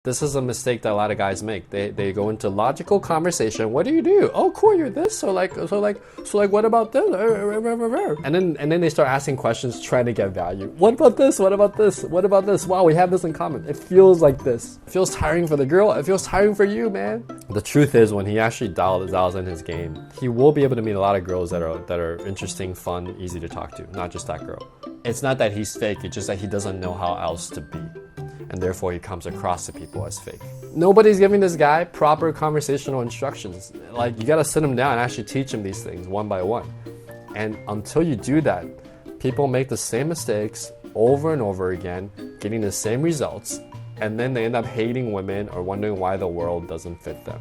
This is a mistake that a lot of guys make. They go into logical conversation. What do you do? Oh, cool, you're this. So what about this? And then they start asking questions, trying to get value. What about this? What about this? What about this? Wow, we have this in common. It feels like this. It feels tiring for the girl. It feels tiring for you, man. The truth is, when he actually dials in his game, he will be able to meet a lot of girls that are interesting, fun, easy to talk to. Not just that girl. It's not that he's fake. It's just that he doesn't know how else to be. And therefore he comes across to people as fake. Nobody's giving this guy proper conversational instructions. Like, you gotta sit him down and actually teach him these things one by one. And until you do that, people make the same mistakes over and over again, getting the same results, and then they end up hating women or wondering why the world doesn't fit them.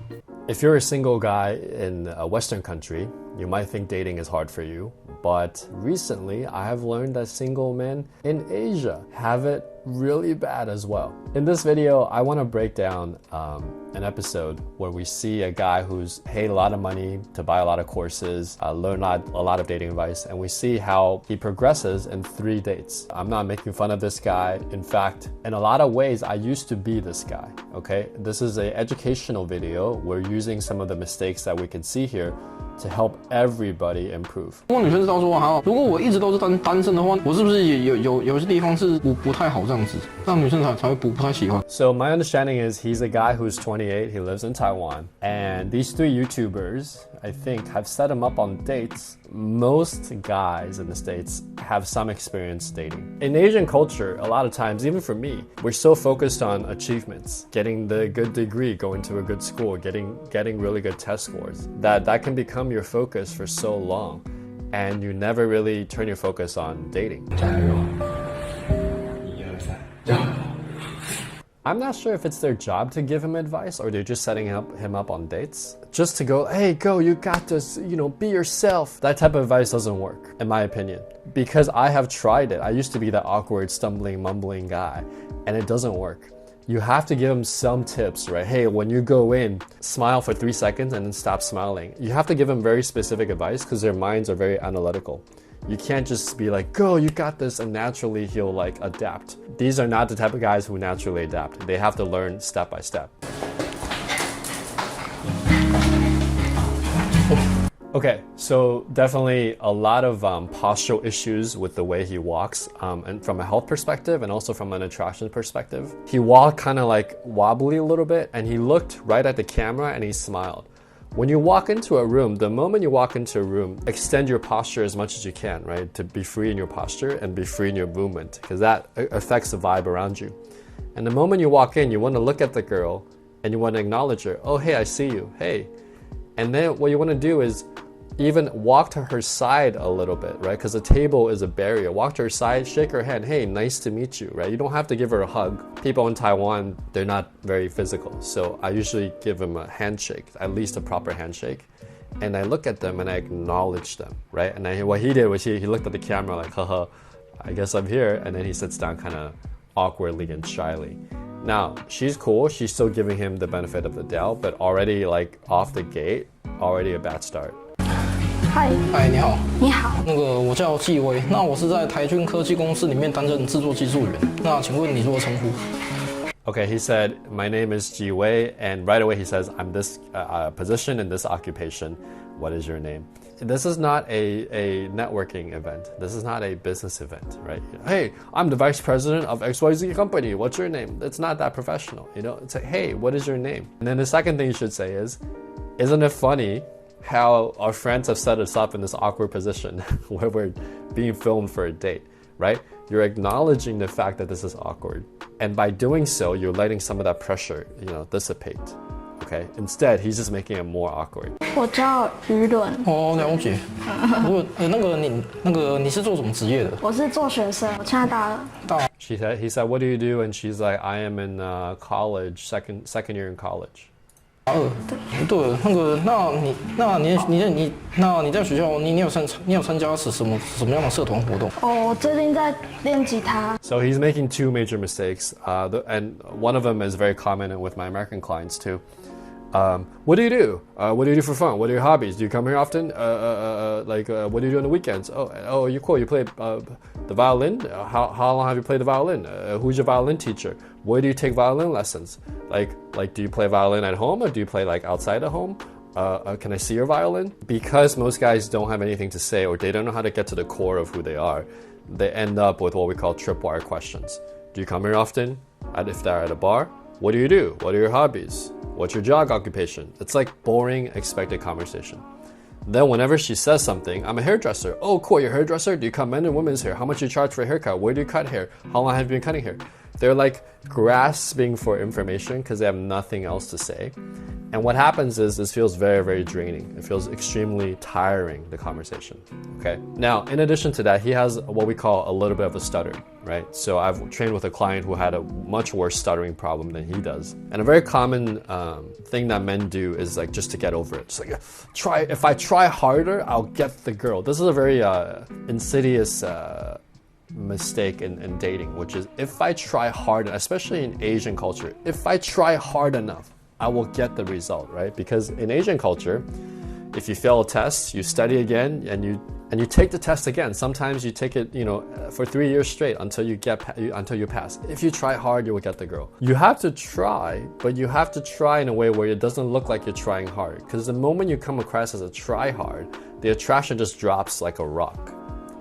If you're a single guy in a Western country, you might think dating is hard for you, but recently I have learned that single men in Asia have it really bad as well. In this video, I want to break down an episode where we see a guy who's paid a lot of money to buy a lot of courses, learn a lot of dating advice, and we see how he progresses in 3 dates. I'm not making fun of this guy. In fact, in a lot of ways, I used to be this guy, okay? This is an educational video. We're using some of the mistakes that we can see here to help everybody improve. 如果女生知道说好，如果我一直都是单身的话，我是不是也有些地方是不太好这样子，让女生才会不太喜欢。 So my understanding is he's a guy who's 28, he lives in Taiwan, and these 3 YouTubers, I think, have set him up on dates. Most guys in the States have some experience dating. In Asian culture, a lot of times, even for me, we're so focused on achievements, getting the good degree, going to a good school, getting really good test scores, that can become your focus for so long, and you never really turn your focus on dating. I'm not sure if it's their job to give him advice or they're just setting him up on dates. Just to go, hey, go, you got this, be yourself. That type of advice doesn't work, in my opinion. Because I have tried it. I used to be that awkward, stumbling, mumbling guy, and it doesn't work. You have to give them some tips, right? Hey, when you go in, smile for 3 seconds and then stop smiling. You have to give them very specific advice because their minds are very analytical. You can't just be like, go, you got this, and naturally he'll adapt. These are not the type of guys who naturally adapt. They have to learn step by step. Okay, so definitely a lot of postural issues with the way he walks, and from a health perspective and also from an attraction perspective. He walked kind of wobbly a little bit, and he looked right at the camera and he smiled. When you walk into a room, the moment you walk into a room, extend your posture as much as you can, right? To be free in your posture and be free in your movement, because that affects the vibe around you. And the moment you walk in, you want to look at the girl and you want to acknowledge her. Oh, hey, I see you. Hey. And then what you want to do is even walk to her side a little bit, right? Because the table is a barrier. Walk to her side, shake her hand. Hey, nice to meet you, right? You don't have to give her a hug. People in Taiwan, they're not very physical. So I usually give them a handshake, at least a proper handshake. And I look at them and I acknowledge them, right? And what he did was he looked at the camera like, haha, I guess I'm here. And then he sits down kind of awkwardly and shyly. Now, she's cool. She's still giving him the benefit of the doubt, but already off the gate, already a bad start. 嗨，你好。你好。我叫纪威，那我是在台军科技公司里面担任制作技术员。那请问你如何称呼？ Okay, he said, my name is Ji Wei, and right away he says, I'm this position in this occupation. What is your name? This is not a networking event. This is not a business event, right? Hey, I'm the vice president of XYZ company. What's your name? It's not that professional, It's like, hey, what is your name? And then the second thing you should say is, isn't it funny how our friends have set us up in this awkward position where we're being filmed for a date, right? You're acknowledging the fact that this is awkward. And by doing so, you're letting some of that pressure, dissipate. Okay? Instead, he's just making it more awkward. 我叫于伦。哦，了解。你是做什么职业的？我是做学生，我现在大二。He said, what do you do? And she's like, I am in college, second year in college. 对，那你在学校你有参加什么样的社团活动？我最近在练吉他。So he's making 2 major mistakes, and one of them is very common with my American clients too. What do you do? What do you do for fun? What are your hobbies? Do you come here often? What do you do on the weekends? Oh, you're cool. You play the violin? How long have you played the violin? Who's your violin teacher? Where do you take violin lessons? Like do you play violin at home or do you play like outside of home? Can I see your violin? Because most guys don't have anything to say or they don't know how to get to the core of who they are, they end up with what we call tripwire questions. Do you come here often? If they're at a bar, what do? What are your hobbies? What's your job occupation? It's like boring, expected conversation. Then whenever she says something, I'm a hairdresser. Oh, cool, you're a hairdresser? Do you cut men and women's hair? How much do you charge for a haircut? Where do you cut hair? How long have you been cutting hair? They're like grasping for information because they have nothing else to say. And what happens is this feels very, very draining. It feels extremely tiring, the conversation, okay? Now, in addition to that, he has what we call a little bit of a stutter, right? So I've trained with a client who had a much worse stuttering problem than he does. And a very common thing that men do is like just to get over it. It's like, if I try harder, I'll get the girl. This is a very insidious mistake in dating, which is if I try hard, especially in Asian culture, if I try hard enough, I will get the result, right? Because in Asian culture, if you fail a test, you study again and you take the test again. Sometimes you take it, for 3 years straight until you pass. If you try hard, you will get the girl. You have to try, but you have to try in a way where it doesn't look like you're trying hard. Because the moment you come across as a try hard, the attraction just drops like a rock,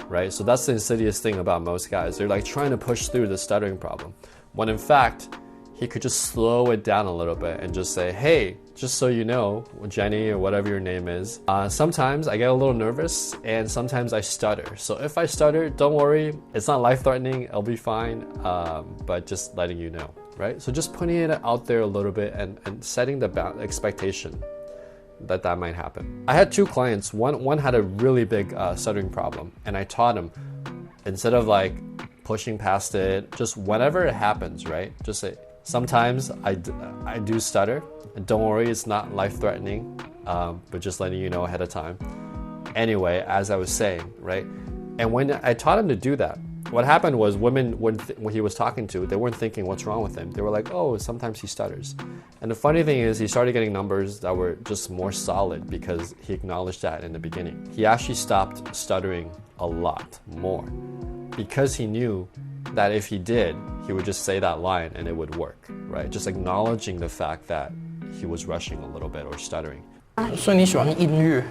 right? So that's the insidious thing about most guys. They're like trying to push through the stuttering problem, when in fact, he could just slow it down a little bit and just say, hey, just so you know, Jenny or whatever your name is, sometimes I get a little nervous and sometimes I stutter. So if I stutter, don't worry, it's not life-threatening, I'll be fine, but just letting you know, right? So just putting it out there a little bit and setting the expectation that might happen. I had 2 clients. One had a really big stuttering problem, and I taught him, instead of like pushing past it, just whenever it happens, right? Just say, sometimes I do stutter, and don't worry, it's not life-threatening, but just letting you know ahead of time. Anyway, as I was saying, right? And when I taught him to do that, what happened was women, when he was talking to, they weren't thinking what's wrong with him. They were like, oh, sometimes he stutters. And the funny thing is he started getting numbers that were just more solid because he acknowledged that in the beginning. He actually stopped stuttering a lot more because he knew that if he did, he would just say that line and it would work, right? Just acknowledging the fact that he was rushing a little bit or stuttering. 所以你喜欢音乐？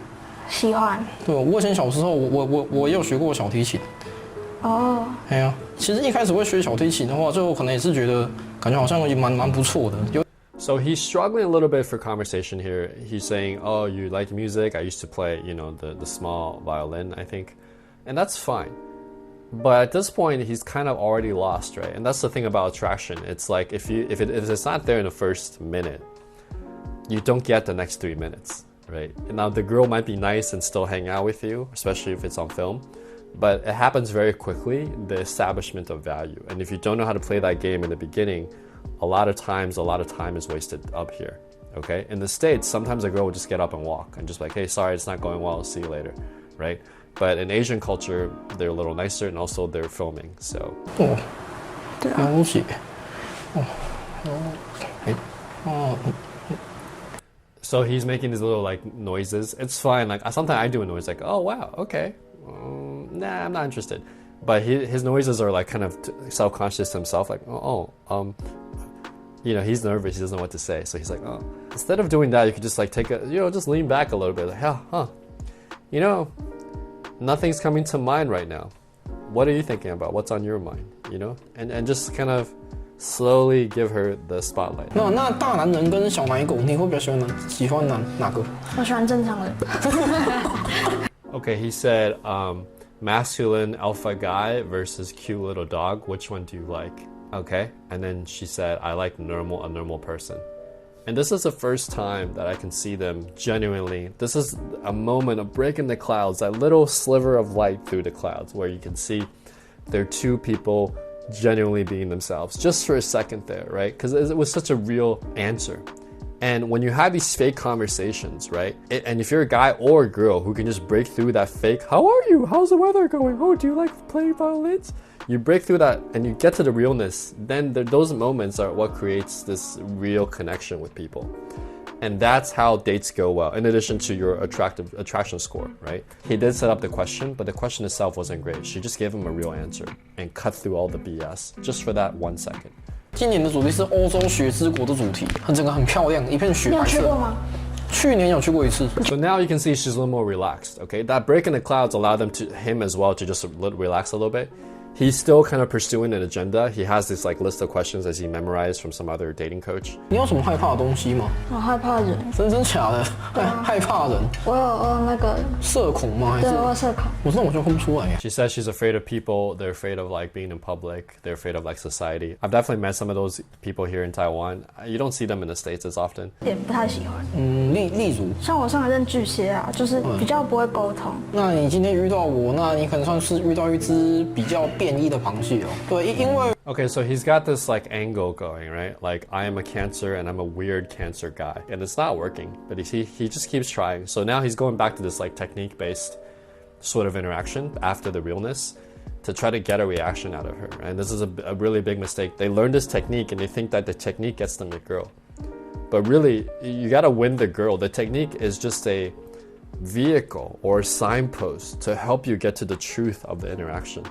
喜欢。对，我以前小时候我也有学过小提琴。哦。哎呀，其实一开始会学小提琴的话，最后可能也是觉得感觉好像也蛮不错的。So he's struggling a little bit for conversation here. He's saying, oh, you like music? I used to play, the small violin, I think. And that's fine. But at this point, he's kind of already lost, right? And that's the thing about attraction. It's like if it's not there in the first minute, you don't get the next 3 minutes, right? And now the girl might be nice and still hang out with you, especially if it's on film. But it happens very quickly, the establishment of value. And if you don't know how to play that game in the beginning, a lot of time is wasted up here, okay? In the States, sometimes a girl will just get up and walk and just like, hey, sorry, it's not going well, see you later, right? But in Asian culture, they're a little nicer and also they're filming, so. Oh, So he's making these little like noises. It's fine, like sometimes I do a noise like, oh wow, okay. Nah, I'm not interested. But his noises are like kind of self-conscious to himself, like, he's nervous, he doesn't know what to say. So he's like, oh. Instead of doing that, you could just like just lean back a little bit, like, nothing's coming to mind right now. What are you thinking about? What's on your mind? And just kind of slowly give her the spotlight. 那大男人跟小奶狗，你会比较喜欢哪个？我喜欢正常人。Okay, he said, masculine alpha guy versus cute little dog. Which one do you like? Okay, and then she said, I like a normal person. And this is the first time that I can see them genuinely. This is a moment of breaking the clouds, that little sliver of light through the clouds where you can see they're 2 people genuinely being themselves just for a second there, right? Because it was such a real answer. And when you have these fake conversations, right? And if you're a guy or a girl who can just break through that fake, how are you? How's the weather going? Oh, do you like playing violins? You break through that and you get to the realness, then those moments are what creates this real connection with people. And that's how dates go well, in addition to your attraction score, right? He did set up the question, but the question itself wasn't great. She just gave him a real answer and cut through all the BS just for that 1 second. 今年的主题是欧洲雪之国的主题，整个很漂亮，一片雪你有白色。去过吗？去年有去过一次。 So now you can see she's a little more relaxed, okay? That break in the clouds allowed him as well to just relax a little bit. He's still kind of pursuing an agenda. He has this like list of questions as he memorized from some other dating coach. 你有什么害怕的东西吗？我害怕人，真假的？害怕人？我有那个，社恐吗？还是对，我有社恐。我真的完全分不出来耶。 She says she's afraid of people. They're afraid of like being in public. They're afraid of like society. I've definitely met some of those people here in Taiwan. You don't see them in the States as often. 也不太喜欢。例如，像我上一任巨蟹啊，就是比较不会沟通。那你今天遇到我，那你可能算是遇到一只比较变异的螃蟹哦。对，因为 Okay, so he's got this like angle going, right? Like I am a Cancer and I'm a weird Cancer guy, and it's not working. But he just keeps trying. So now he's going back to this like technique-based sort of interaction after the realness to try to get a reaction out of her. And this is a really big mistake. They learn this technique and they think that the technique gets them a girl. But really, you gotta win the girl. The technique is just a vehicle or a signpost to help you get to the truth of the interaction.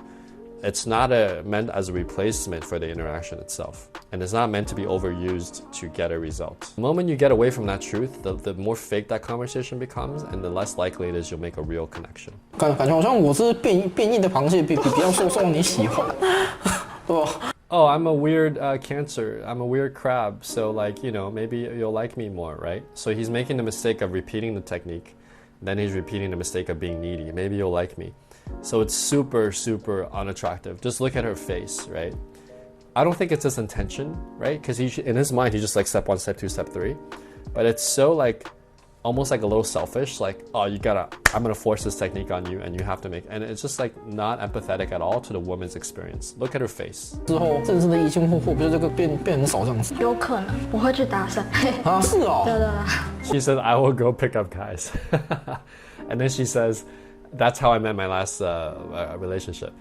It's not meant as a replacement for the interaction itself. And it's not meant to be overused to get a result. The moment you get away from that truth, the more fake that conversation becomes, and the less likely it is you'll make a real connection. 感觉好像我是变异的螃蟹，比较受你喜欢，对吧？ Oh, I'm a weird Cancer. I'm a weird crab. So like, you know, maybe you'll like me more, right? So he's making the mistake of repeating the technique. Then he's repeating the mistake of being needy. Maybe you'll like me. So it's super, super unattractive. Just look at her face, right? I don't think it's his intention, right? Because in his mind, he's just like step 1, step 2, step 3. But it's so like, almost like a little selfish. Like, oh, I'm gonna force this technique on you and you have to make, and it's just like not empathetic at all to the woman's experience. Look at her face. 之后认识的异性会不会这个变很少这样子？有可能我会去搭讪。啊，是哦。对对对。She said, I will go pick up guys. And then she says, that's how I met my last relationship.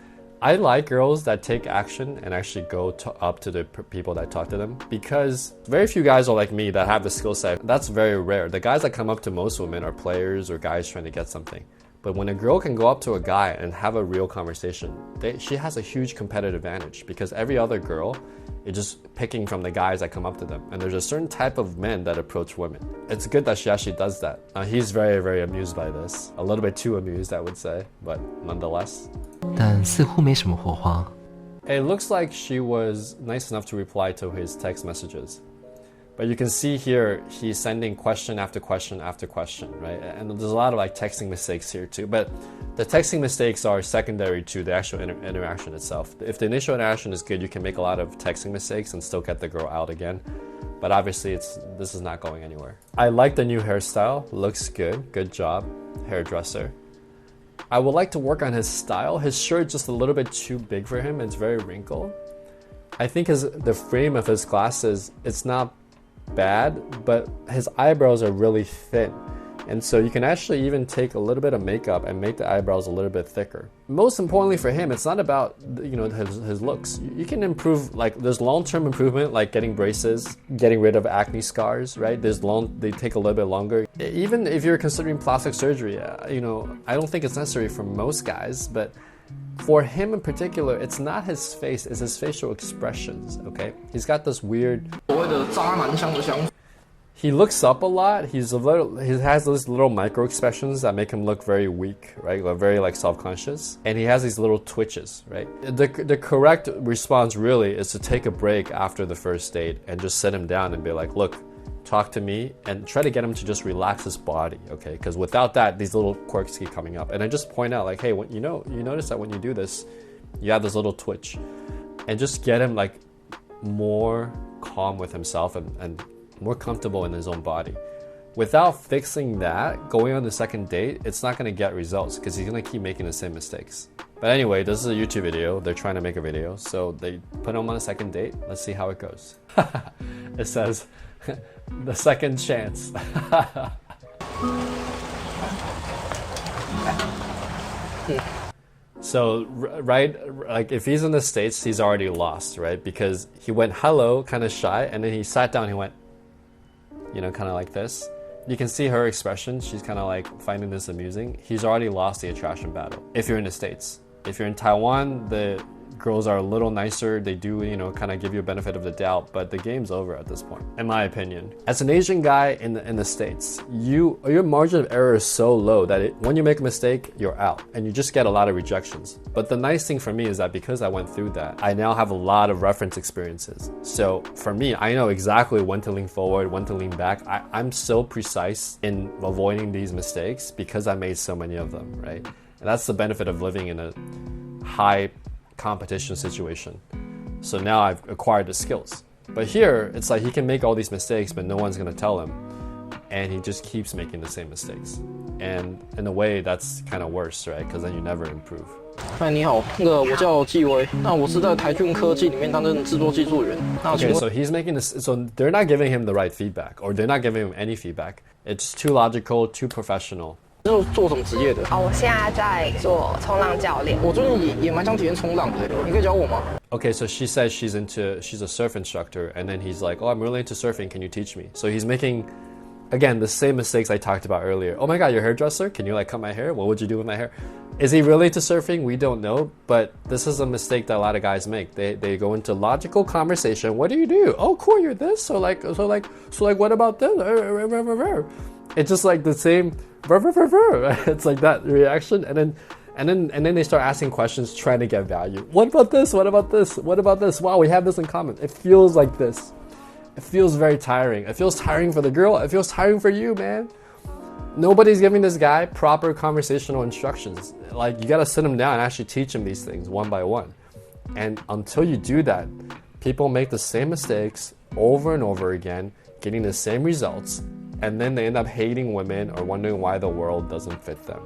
I like girls that take action and actually go up to the people that talk to them, because very few guys are like me that have the skill set. That's very rare. The guys that come up to most women are players or guys trying to get something. But when a girl can go up to a guy and have a real conversation, she has a huge competitive advantage, because every other girl is just picking from the guys that come up to them. And there's a certain type of men that approach women. It's good that she actually does that. He's very, very amused by this. A little bit too amused, I would say, but nonetheless. 但似乎没什么火花。 It looks like she was nice enough to reply to his text messages. But you can see here, he's sending question after question after question, right? And there's a lot of like texting mistakes here too. But the texting mistakes are secondary to the actual interaction itself. If the initial interaction is good, you can make a lot of texting mistakes and still get the girl out again. But obviously, this is not going anywhere. I like the new hairstyle. Looks good. Good job, hairdresser. I would like to work on his style. His shirt just a little bit too big for him. It's very wrinkled. I think the frame of his glasses, it's not bad, but his eyebrows are really thin. And so you can actually even take a little bit of makeup and make the eyebrows a little bit thicker. Most importantly for him, it's not about, you know, his looks. You can improve, like there's long-term improvement, like getting braces, getting rid of acne scars, right? They take a little bit longer. Even if you're considering plastic surgery, you know, I don't think it's necessary for most guys, but for him in particular, it's not his face, it's his facial expressions, okay? He's got this weird... 所谓的渣男香的想法。 He looks up a lot. He has those little micro expressions that make him look very weak, right? Very like self-conscious. And he has these little twitches, right? The correct response really is to take a break after the first date and just sit him down and be like, look, talk to me, and try to get him to just relax his body, okay? Because without that, these little quirks keep coming up. And I just point out like, hey, you notice that when you do this, you have this little twitch. And just get him like more calm with himself and more comfortable in his own body. Without fixing that, going on the second date, it's not going to get results because he's going to keep making the same mistakes. But anyway, this is a YouTube video. They're trying to make a video, so they put him on a second date. Let's see how it goes. It says, the second chance. So, right, like if he's in the States, he's already lost, right? Because he went hello, kind of shy, and then he sat down, he went, you know, kind of like this. You can see her expression. She's kind of like finding this amusing. He's already lost the attraction battle if you're in the States. If you're in Taiwan, the girls are a little nicer. They do, you know, kind of give you a benefit of the doubt, but the game's over at this point, in my opinion. As an Asian guy in the States, your margin of error is so low that when you make a mistake, you're out, and you just get a lot of rejections. But the nice thing for me is that because I went through that, I now have a lot of reference experiences. So for me, I know exactly when to lean forward, when to lean back. I'm so precise in avoiding these mistakes because I made so many of them, right? And that's the benefit of living in a high competition situation. So now I've acquired the skills. But here, it's like he can make all these mistakes, but no one's gonna tell him. And he just keeps making the same mistakes. And in a way, that's kind of worse, right? Because then you never improve. 嗨，你好，我叫纪威，那我是在台俊科技里面担任制作技术员。Okay, so he's making this, so they're not giving him the right feedback, or they're not giving him any feedback. It's too logical, too professional. 就做什么职业的？我现在在做冲浪教练。我最近也蛮想体验冲浪的，你可以教我吗？ Okay, so she says she's a surf instructor, and then he's like, oh, I'm really into surfing, can you teach me? So he's making, again, the same mistakes I talked about earlier. Oh my God, you're a hairdresser? Can you like cut my hair? What would you do with my hair? Is he really into surfing? We don't know, but this is a mistake that a lot of guys make. They go into logical conversation. What do you do? Oh, cool, you're this. So what about this? It's just like the same. It's like that reaction, and then they start asking questions, trying to get value. What about this? What about this? What about this? Wow, we have this in common. It feels like this. It feels very tiring. It feels tiring for the girl. It feels tiring for you, man. Nobody's giving this guy proper conversational instructions. Like, you gotta sit him down and actually teach him these things one by one. And until you do that, people make the same mistakes over and over again, getting the same results, and then they end up hating women or wondering why the world doesn't fit them.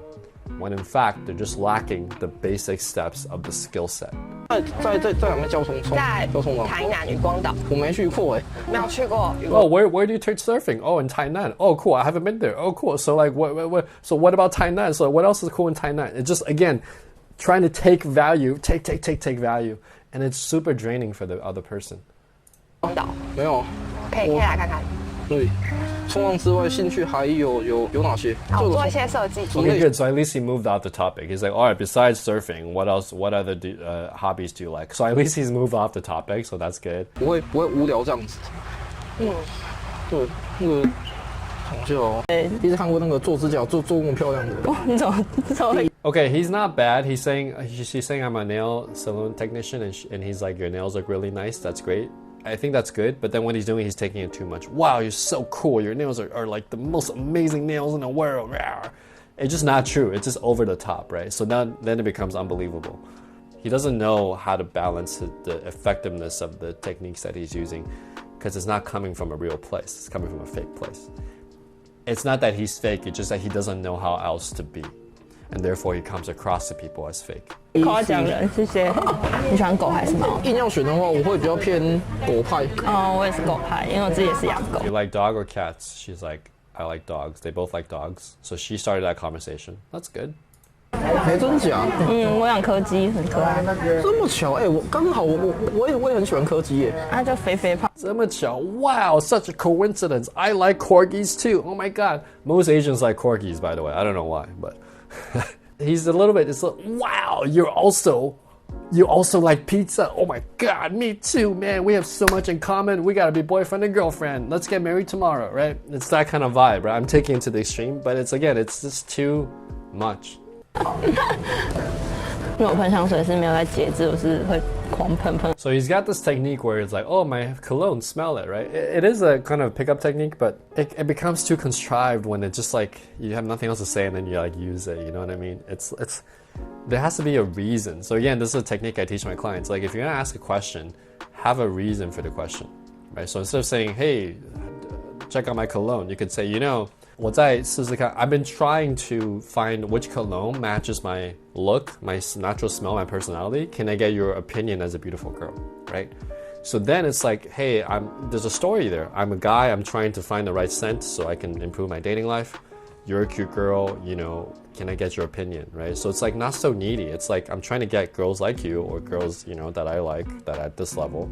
When in fact, they're just lacking the basic steps of the skill set. 在哪边教冲浪？台南渔光岛。我没去过哎。没有去过。Oh, where do you take surfing? Oh, in Tainan. Oh, cool. I haven't been there. Oh, cool. So like, so what about Tainan? So what else is cool in Tainan? It's just, again, trying to take value, take value, and it's super draining for the other person. 光岛。没有。可以来看看。对，冲浪之外，兴趣还有哪些？做一些设计。Okay, good. So at least he moved off the topic. He's like, all right, besides surfing, what else? What other hobbies do you like? So at least he's moved off the topic, so that's good. 不会无聊这样子。对，那个好笑。第一次看过那个做指甲做那么漂亮的。你怎么会？Okay, he's not bad. She's saying I'm a nail salon technician, and he's like, your nails look really nice. That's great. I think that's good, but then what he's taking it too much. Wow, you're so cool. Your nails are like the most amazing nails in the world. It's just not true. It's just over the top, right? So then it becomes unbelievable. He doesn't know how to balance the effectiveness of the techniques that he's using because it's not coming from a real place. It's coming from a fake place. It's not that he's fake. It's just that he doesn't know how else to be. And therefore he comes across to people as fake. 夸奖人，谢谢。你喜欢狗还是猫？硬要选的话，我会比较偏狗派。我也是狗派，因为我自己也是养狗。You like dog or cats? She's like, I like dogs. They both like dogs. So she started that conversation. That's good. 真假？我养柯基，很可爱。这么巧，我刚好我也很喜欢柯基耶。就肥肥胖。这么巧 Wow, such a coincidence. I like corgis too. Oh my God. Most Asians like corgis, by the way. I don't know why, but he's a little bit. It's like, wow, you also like pizza. Oh my God, me too, man. We have so much in common. We gotta be boyfriend and girlfriend. Let's get married tomorrow, right? It's that kind of vibe, right? I'm taking it to the extreme, but it's just too much. 因为我喷香水是没有在节制，我是会狂喷。So he's got this technique where it's like, oh, my cologne, smell it, right? It is a kind of pickup technique, but it becomes too contrived when it's just like you have nothing else to say and then you like use it. You know what I mean? It's there has to be a reason. So again, this is a technique I teach my clients. Like if you're gonna ask a question, have a reason for the question, right? So instead of saying, hey, check out my cologne, you could say,我再试试看. I've been trying to find which cologne matches my look, my natural smell, my personality. Can I get your opinion as a beautiful girl, right? So then it's like, hey, there's a story there. I'm a guy, I'm trying to find the right scent so I can improve my dating life. You're a cute girl, can I get your opinion, right? So it's like not so needy. It's like I'm trying to get girls like you or girls, that I like, that at this level.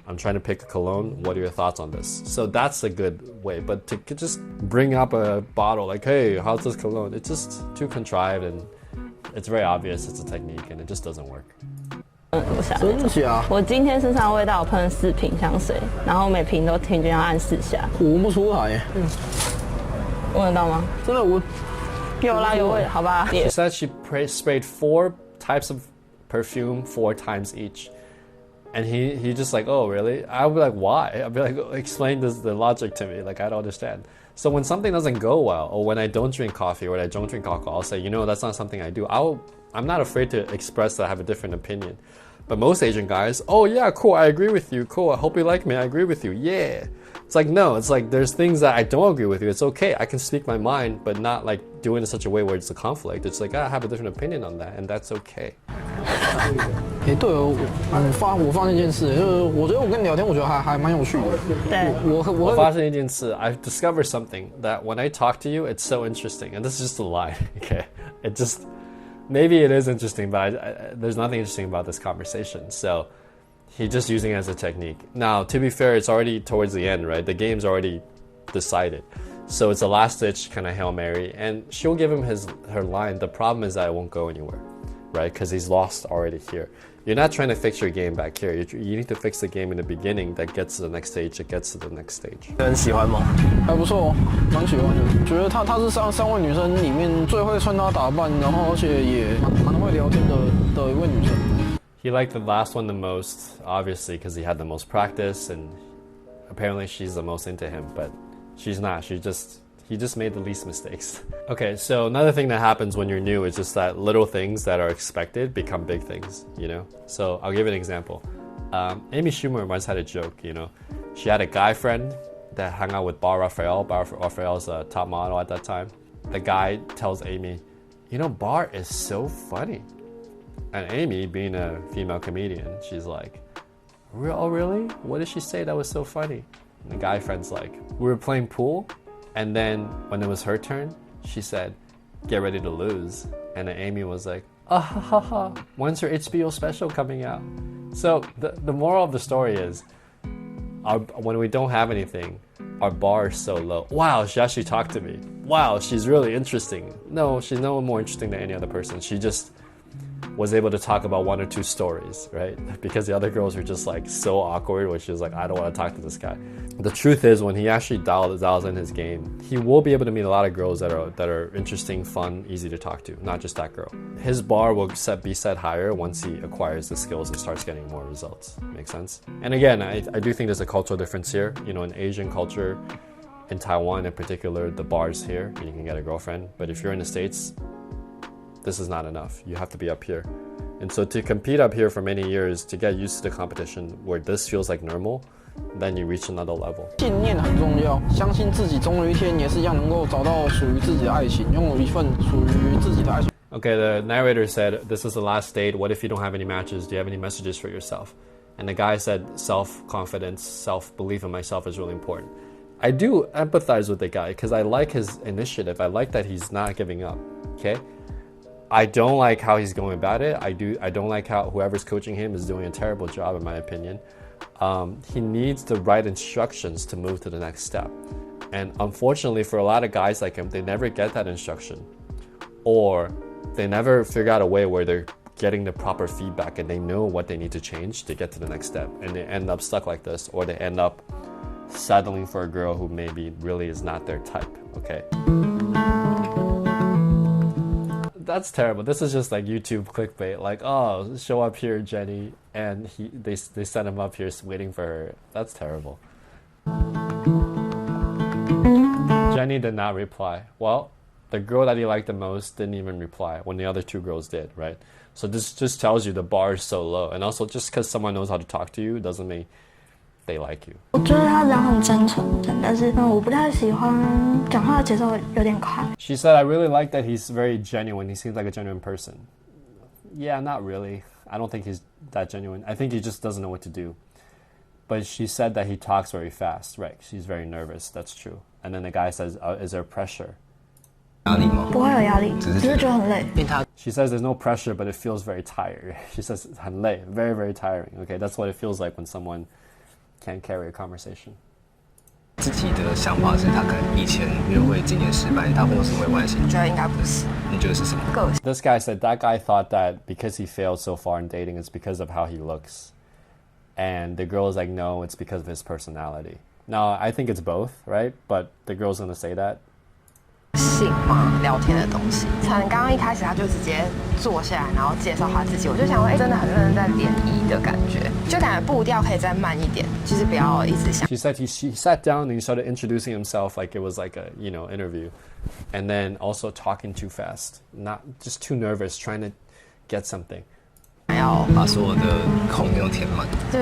I'm trying to pick a cologne. What are your thoughts on this? So that's a good way. But to just bring up a bottle like, hey, how's this cologne? It's just too contrived and it's very obvious it's a technique and it just doesn't work. 我想真的假？我今天身上的味道我喷了4瓶香水，然后每瓶都平均要按4下。我闻不出来。闻得到吗？真的我有啦，有味，好吧。She said she sprayed 4 types of perfume 4 times each. And he just like, oh, really? I would be like, why? I'd be like, explain the logic to me. Like, I don't understand. So when something doesn't go well, or when I don't drink coffee, or when I don't drink alcohol, I'll say, you know, that's not something I do. I'm not afraid to express that I have a different opinion. But most Asian guys, oh yeah, cool, I agree with you. Cool, I hope you like me, I agree with you. Yeah. It's like, no, it's like there's things that I don't agree with you. It's okay, I can speak my mind, but not like do it in such a way where it's a conflict. It's like, I have a different opinion on that, and that's okay. 对哦，我发现一件事，就是我觉得我跟你聊天，我觉得还蛮有趣的。对，我发现一件事, I've discovered something that when I talk to you, it's so interesting. And this is just a lie, okay? It just, maybe it is interesting, but there's nothing interesting about this conversation. So he's just using it as a technique. Now, to be fair, it's already towards the end, right? The game's already decided. So it's a last-ditch kind of Hail Mary. And she'll give him her line. The problem is that it won't go anywhere, right? Because he's lost already here. You're not trying to fix your game back here. You need to fix the game in the beginning that gets to the next stage. It gets to the next stage. 很喜欢吗？还不错哦，蛮喜欢的。觉得她是三位女生里面最会穿搭打扮，然后而且也蛮会聊天的一位女生。He liked the last one the most, obviously, because he had the most practice, and apparently she's the most into him, but she's not. He just made the least mistakes. Okay, so another thing that happens when you're new is just that little things that are expected become big things, you know? So I'll give you an example. Amy Schumer once had a joke, you know? She had a guy friend that hung out with Bar Raphael. Bar Raphael's a top model at that time. The guy tells Amy, you know, Bar is so funny. And Amy, being a female comedian, she's like, oh, really? What did she say that was so funny? And the guy friend's like, we were playing pool, and then when it was her turn, she said, get ready to lose. And then Amy was like, ah ha ha ha, when's her HBO special coming out? So the moral of the story is, when we don't have anything, our bar is so low. Wow, she actually talked to me. Wow, she's really interesting. No, she's no more interesting than any other person. She just was able to talk about 1 or 2 stories, right? Because the other girls were just like so awkward, where she was like, I don't want to talk to this guy. The truth is, when he actually dials in his game, he will be able to meet a lot of girls that are interesting, fun, easy to talk to, not just that girl. His bar will be set higher once he acquires the skills and starts getting more results. Make sense? And again, I do think there's a cultural difference here. You know, in Asian culture, in Taiwan in particular, the bar's here and you can get a girlfriend. But if you're in the States, this is not enough. You have to be up here. And so to compete up here for many years, to get used to the competition where this feels like normal, then you reach another level. 信念很重要，相信自己总有一天也是一样能够找到属于自己的爱情，拥有一份属于自己的爱情。 Okay, the narrator said, this is the last date. What if you don't have any matches? Do you have any messages for yourself? And the guy said, self-confidence, self-belief in myself is really important. I do empathize with the guy because I like his initiative. I like that he's not giving up, okay? I don't like how he's going about it. I don't like how whoever's coaching him is doing a terrible job, in my opinion. He needs the right instructions to move to the next step. And unfortunately, for a lot of guys like him, they never get that instruction. Or they never figure out a way where they're getting the proper feedback and they know what they need to change to get to the next step. And they end up stuck like this, or they end up settling for a girl who maybe really is not their type, okay? That's terrible. This is just like YouTube clickbait. Like, oh, show up here, Jenny, and they send him up here waiting for her. That's terrible. Jenny did not reply. Well, the girl that he liked the most didn't even reply when the other 2 girls did, right? So this just tells you the bar is so low. And also, just because someone knows how to talk to you doesn't mean they like you. 我觉得他人很真诚，但是我不太喜欢讲话的节奏有点快。 She said, I really like that he's very genuine. He seems like a genuine person. Yeah, not really. I don't think he's that genuine. I think he just doesn't know what to do. But she said that he talks very fast. Right, she's very nervous. That's true. And then the guy says, is there pressure? 压力吗？不会有压力，只是觉得很累。She says there's no pressure, but it feels very tired. She says 很累, very, very tiring. Okay, that's what it feels like when someone can't carry a conversation. 自己的想法是他可能以前约会经验失败，大部分都是因为外形。我觉得应该不是。你觉得是什么？个性。 This guy said that guy thought that because he failed so far in dating, it's because of how he looks. And the girl is like, no, it's because of his personality. Now, I think it's both, right? But the girl's gonna say that. 性嘛，聊天的东西。可能刚刚一开始他就直接坐下来，然后介绍他自己，我就想说，真的很认真在联谊的感觉，就感觉步调可以再慢一点，就是不要一直想。She said he sat down and he started introducing himself like it was like a interview, and then also talking too fast, not just too nervous, trying to get something. 要把所有的空都填满。对，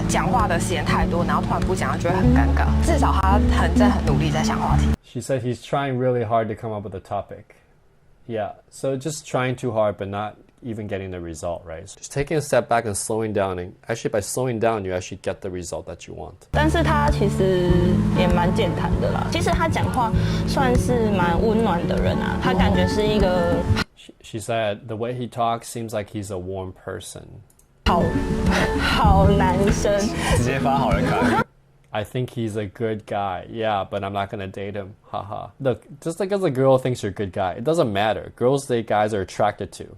讲话的时间太多，然后突然不讲，就会很尴尬。至少他很努力在想话题。She said he's trying really hard to come up with a topic. Yeah, so just trying too hard, but not even getting the result, right? Just taking a step back and slowing down, and actually by slowing down, you actually get the result that you want. 但是他其实也蛮健谈的啦。其实他讲话算是蛮温暖的人啊，他感觉是一个。She said the way he talks seems like he's a warm person. 好男生。直接发好人卡。I think he's a good guy. Yeah, but I'm not gonna date him. Haha. Look, just because a girl thinks you're a good guy, it doesn't matter. Girls date guys they're attracted to.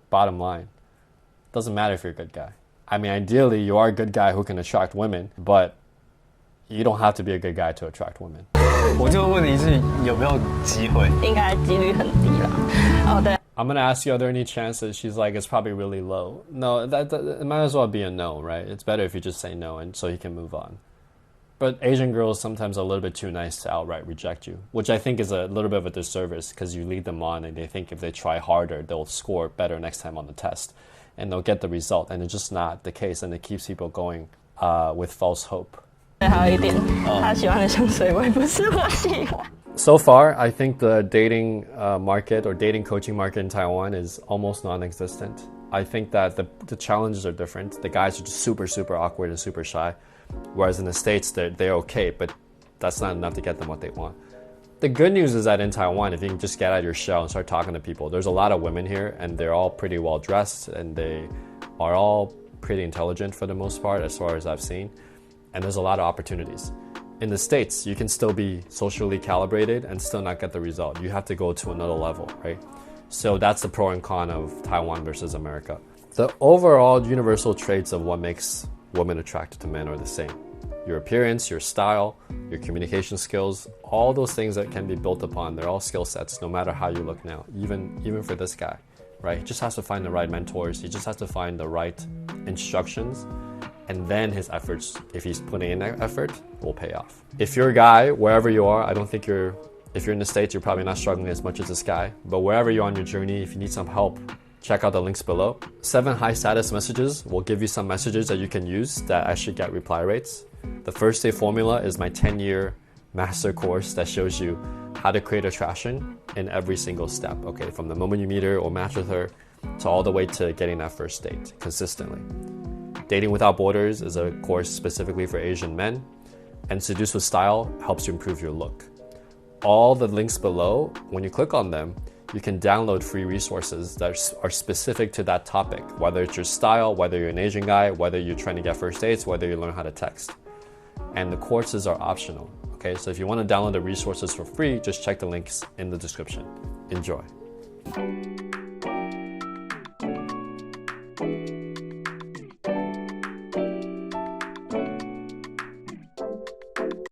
Bottom line. Doesn't matter if you're a good guy. I mean, ideally, you are a good guy who can attract women, but you don't have to be a good guy to attract women. 我就问你是有没有机会？应该几率很低啦。哦，对。I'm gonna ask you, are there any chances? She's like, it's probably really low. No, that it might as well be a no, right? It's better if you just say no, and so he can move on. But Asian girls sometimes are a little bit too nice to outright reject you, which I think is a little bit of a disservice because you lead them on and they think if they try harder, they'll score better next time on the test and they'll get the result. And it's just not the case, and it keeps people going with false hope. 还有一点，他喜欢的香水味不是我喜欢。So far, I think the dating market or dating coaching market in Taiwan is almost non-existent. I think that the challenges are different. The guys are just super, super awkward and super shy. Whereas in the States, they're okay, but that's not enough to get them what they want. The good news is that in Taiwan, if you can just get out of your shell and start talking to people, there's a lot of women here and they're all pretty well dressed and they are all pretty intelligent for the most part, as far as I've seen. And there's a lot of opportunities. In the States, you can still be socially calibrated and still not get the result. You have to go to another level, right? So that's the pro and con of Taiwan versus America. The overall universal traits of what makes women attracted to men are the same. Your appearance, your style, your communication skills, all those things that can be built upon, they're all skill sets no matter how you look now, even for this guy, right? He just has to find the right mentors. He just has to find the right instructions, and then his efforts, if he's putting in that effort, will pay off. If you're a guy, wherever you are, I don't think if you're in the States, you're probably not struggling as much as this guy, but wherever you're on your journey, if you need some help, check out the links below. 7 high status messages will give you some messages that you can use that actually get reply rates. The first day formula is my 10-year master course that shows you how to create attraction in every single step, okay? From the moment you meet her or match with her to all the way to getting that first date consistently. Dating Without Borders is a course specifically for Asian men, and Seduce with Style helps you improve your look. All the links below, when you click on them, you can download free resources that are specific to that topic, whether it's your style, whether you're an Asian guy, whether you're trying to get first dates, whether you learn how to text. And the courses are optional, okay? So if you want to download the resources for free, just check the links in the description. Enjoy.